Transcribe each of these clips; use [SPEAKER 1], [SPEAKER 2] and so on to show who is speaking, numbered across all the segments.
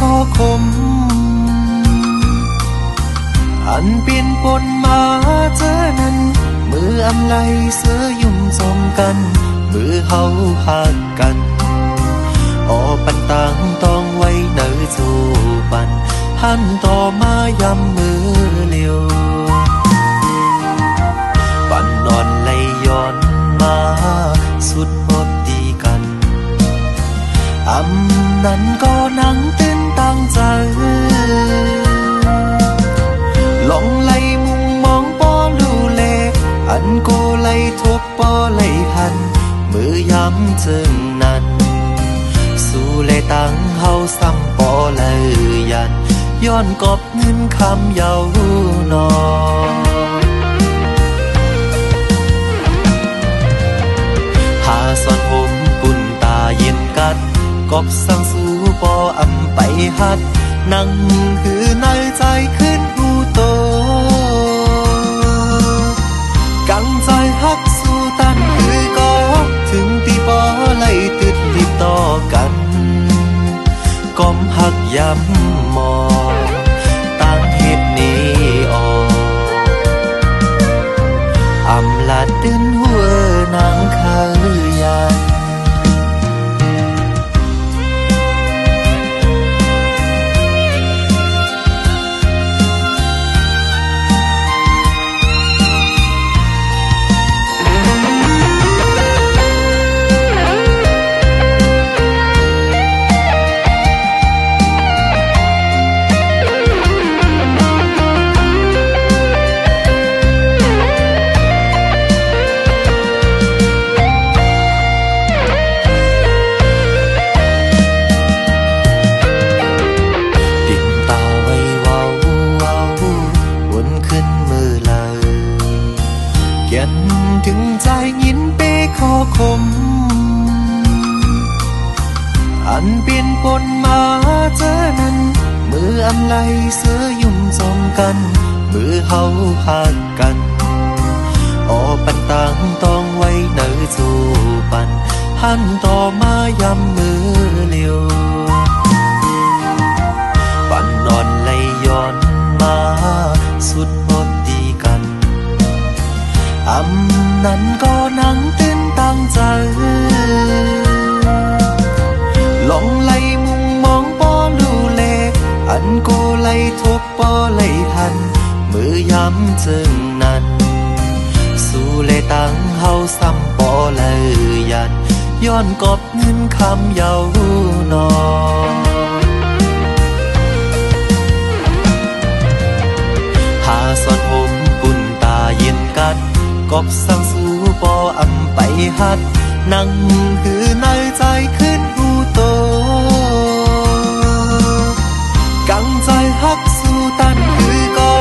[SPEAKER 1] คอคมอันเปลี่ยนปนมาเจอนั้นมืออำไลเสือยุ่มสมกันมือเฮาหักกันออปันต่างต้องไว้เนอจูปันหันต่อมายำมือเลียวปันนอนไหลย้อนมาสุดบทดีกันอำนั้นก็นั่งตื่นตั้งใจลองไล่มุมมองปอลูเลอันโกไล่ทบปอไล่หันมือย้ำจึงนั้นสู้เลยตั้งเฮาซ้ำปอเลยยันย้อนกอบเงินคำเยาวนอหาสอนผมปุ่นตาเย็นกัดกอบสั่งสู้ปออำไปหัดนั่งคือนายใจขึ้นหูโตกังใจฮักสู้ตันคือก็ถึงตีปอไล่ติดลิบต่อกันก้มหักย้ำมองตั้งเหตุนี้ออกอำลาตื่นหัวนางขยันถึงใจยินเปคอคมอันเปลี่ยนปนมาเจอนั้นมืออำไลเสือยุ่มสมกันมือเฮาหักกันออปันต่างต้องไว้เนอจูปันหันต่อมายำมือเลียวปันนอนไหลย้อนมาสุดบทดีกันอำนั้นก็นั่งตื่นตั้งใจลองไล่มุมมองปอลูเลอันโกไล่ทบปอไล่หันมือย้ำจึงนั้นสู้เลยตั้งเฮาซ้ำปอเลยยันย้อนกอบเงินคำเยาวนอหาสอนผมปุ่นตาเย็นกัดกอบสั่งสู้ปออำไปหัดนั่งคือนายใจขึ้นหูโตกังใจฮักสู้ตันคือก็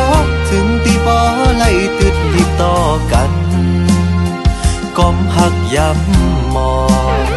[SPEAKER 1] ถึงตีปอไล่ติดลิบต่อกันก้มหักย้ำมอง